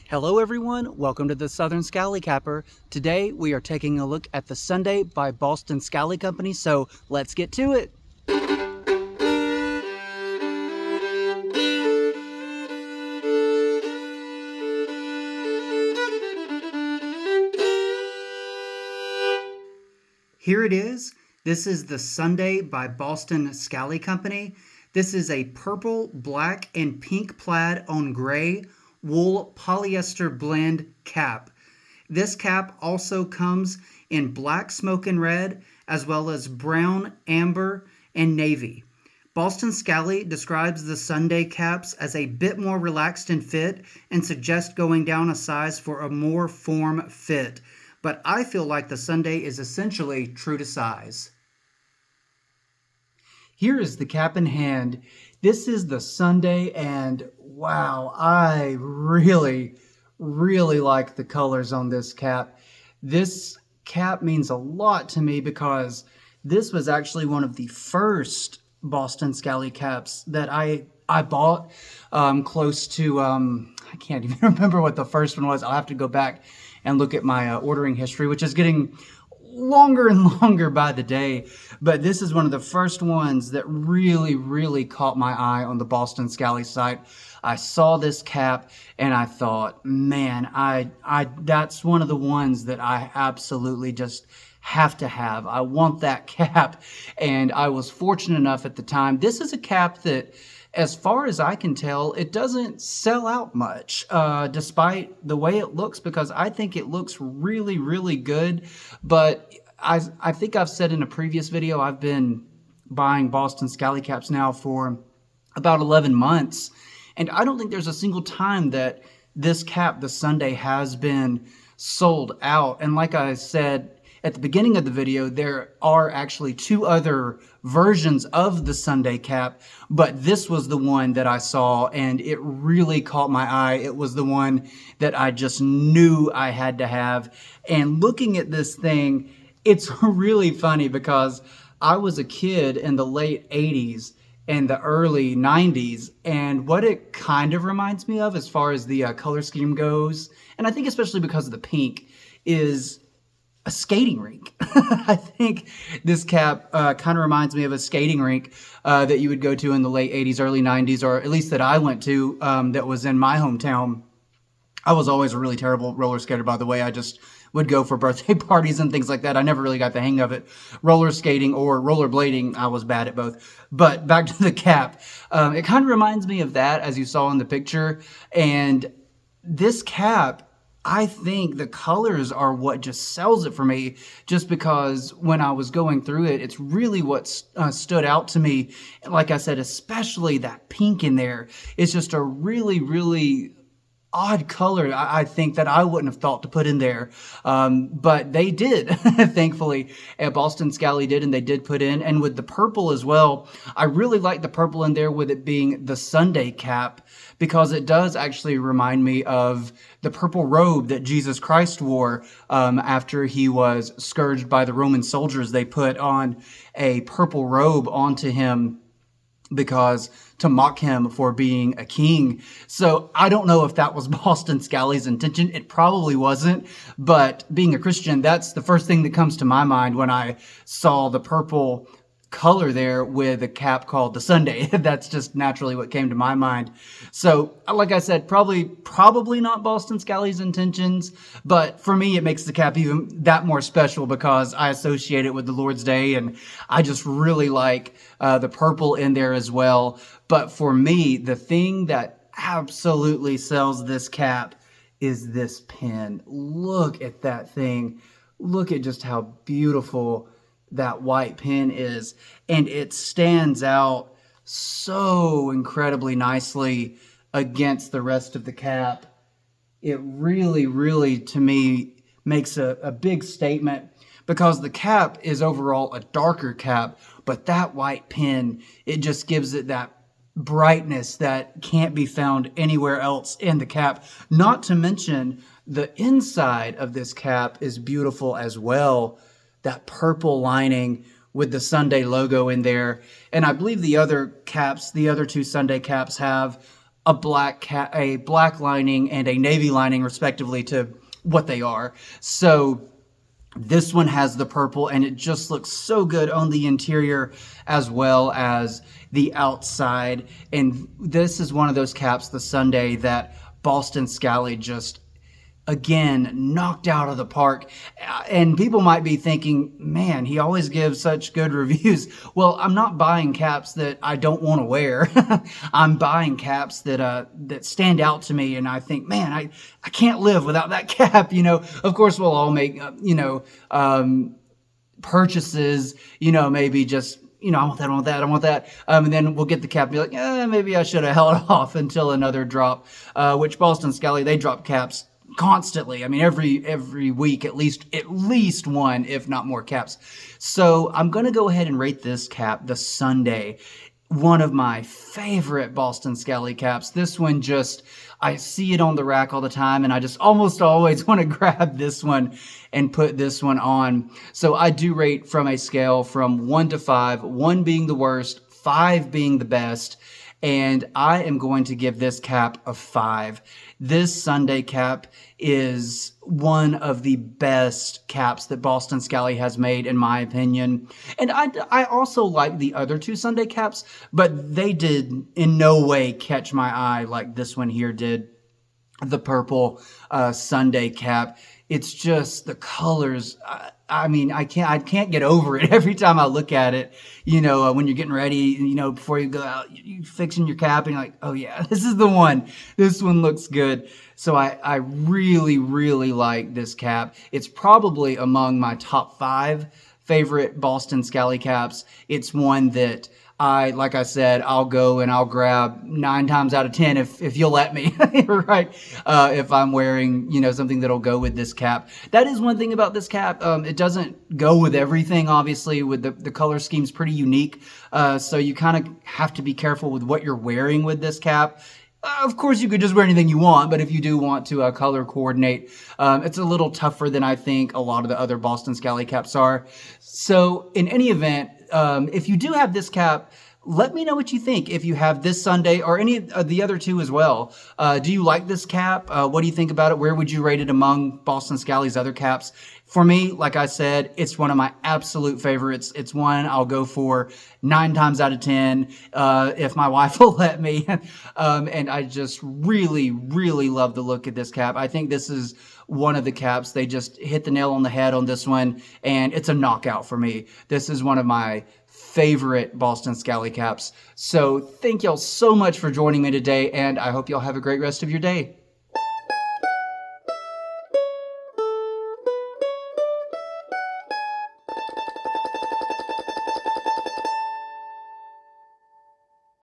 Hello everyone, welcome to the Southern Scally Capper. Today we are taking a look at the Sunday by Boston Scally Company, so let's get to it. Here it is. This is the Sunday by Boston Scally Company. This is a purple, black, and pink plaid on gray wool polyester blend cap. This cap also comes in black, smoke, and red, as well as brown, amber, and navy. Boston Scally describes the Sunday caps as a bit more relaxed in fit and suggests going down a size for a more form fit. But I feel like the Sunday is essentially true to size. Here is the cap in hand. This is the Sunday, and wow, I really like the colors on this cap. This cap means a lot to me because this was actually one of the first Boston Scally caps that I bought close to, I can't even remember what the first one was. I'll have to go back and look at my ordering history, which is getting longer and longer by the day. But this is one of the first ones that really caught my eye on the Boston Scally site. I saw this cap and I thought, man, that's one of the ones that I absolutely just have to have. I want that cap. And I was fortunate enough at the time. This is a cap that, as far as I can tell, it doesn't sell out much, despite the way it looks, because I think it looks really good. But I think I've said in a previous video, I've been buying Boston Scally caps now for about 11 months. And I don't think there's a single time that this cap, the Sunday, has been sold out. And like I said at the beginning of the video, there are actually two other versions of the Sunday cap, but this was the one that I saw and it really caught my eye. It was the one that I just knew I had to have. And looking at this thing, it's really funny because I was a kid in the late 80s and the early 90s, and what it kind of reminds me of as far as the color scheme goes, and I think especially because of the pink, is a skating rink. I think this cap kind of reminds me of a skating rink that you would go to in the late 80s, early 90s, or at least that I went to that was in my hometown. I was always a really terrible roller skater, by the way. I just would go for birthday parties and things like that. I never really got the hang of it. Roller skating or rollerblading, I was bad at both. But back to the cap. It kind of reminds me of that, as you saw in the picture. And this cap, I think the colors are what just sells it for me, just because when I was going through it, it's really what stood out to me. Like I said, especially that pink in there. It's just a really odd color, I think, that I wouldn't have thought to put in there. But they did, thankfully. Boston Scally did, and they did put in. And with the purple as well, I really like the purple in there with it being the Sunday cap, because it does actually remind me of the purple robe that Jesus Christ wore after he was scourged by the Roman soldiers. They put on a purple robe onto him because to mock him for being a king. So I don't know if that was Boston Scally's intention. It probably wasn't, but being a Christian, that's the first thing that comes to my mind when I saw the purple color there with a cap called the Sunday. That's just naturally what came to my mind. So like I said, probably not Boston Scally's intentions, but for me it makes the cap even that more special because I associate it with the Lord's Day, and I just really like the purple in there as well. But for me, the thing that absolutely sells this cap is this pin. Look at that thing. Look at just how beautiful that white pin is, and it stands out so incredibly nicely against the rest of the cap. It really to me makes a big statement, because the cap is overall a darker cap, but that white pin, it just gives it that brightness that can't be found anywhere else in the cap. Not to mention the inside of this cap is beautiful as well. That purple lining with the Sunday logo in there. And I believe the other caps, the other two Sunday caps, have a black lining and a navy lining, respectively, to what they are. So this one has the purple, and it just looks so good on the interior as well as the outside. And this is one of those caps, the Sunday, that Boston Scally just again knocked out of the park. And people might be thinking, man, he always gives such good reviews. Well, I'm not buying caps that I don't want to wear. I'm buying caps that stand out to me, and I think, man, I can't live without that cap. Of course we'll all make purchases, maybe just, I want that, I want that, I want that. And then we'll get the cap and be like, maybe I should have held off until another drop, which Boston Scally, they drop caps constantly. I mean, every week, at least one, if not more caps. So I'm going to go ahead and rate this cap, the Sunday, one of my favorite Boston Scally caps. This one I see it on the rack all the time, and I just almost always want to grab this one and put this one on. So I do rate from a scale from 1 to 5, 1 being the worst, 5 being the best. And I am going to give this cap a 5. This Sunday cap is one of the best caps that Boston Scally has made, in my opinion. And I also like the other 2 Sunday caps, but they did in no way catch my eye like this one here did. The purple Sunday cap. It's just the colors. I mean, I can't get over it every time I look at it. When you're getting ready, before you go out, you fixing your cap, and you're like, oh yeah, this is the one. This one looks good. So I really, really like this cap. It's probably among my top 5 favorite Boston Scally caps. It's one that like I said, I'll go and I'll grab 9 times out of 10 if you'll let me, right? If I'm wearing, something that'll go with this cap. That is one thing about this cap. It doesn't go with everything, obviously. With the color scheme's pretty unique. So you kind of have to be careful with what you're wearing with this cap. Of course, you could just wear anything you want, but if you do want to color coordinate, it's a little tougher than I think a lot of the other Boston Scally caps are. So in any event, if you do have this cap, let me know what you think. If you have this Sunday or any of the other 2 as well, do you like this cap? What do you think about it? Where would you rate it among Boston Scally's other caps? For me, like I said, it's one of my absolute favorites. It's one I'll go for 9 times out of 10 if my wife will let me. And I just really, really love the look of this cap. I think this is one of the caps. They just hit the nail on the head on this one, and it's a knockout for me. This is one of my favorite Boston Scally caps. So thank y'all so much for joining me today, and I hope y'all have a great rest of your day.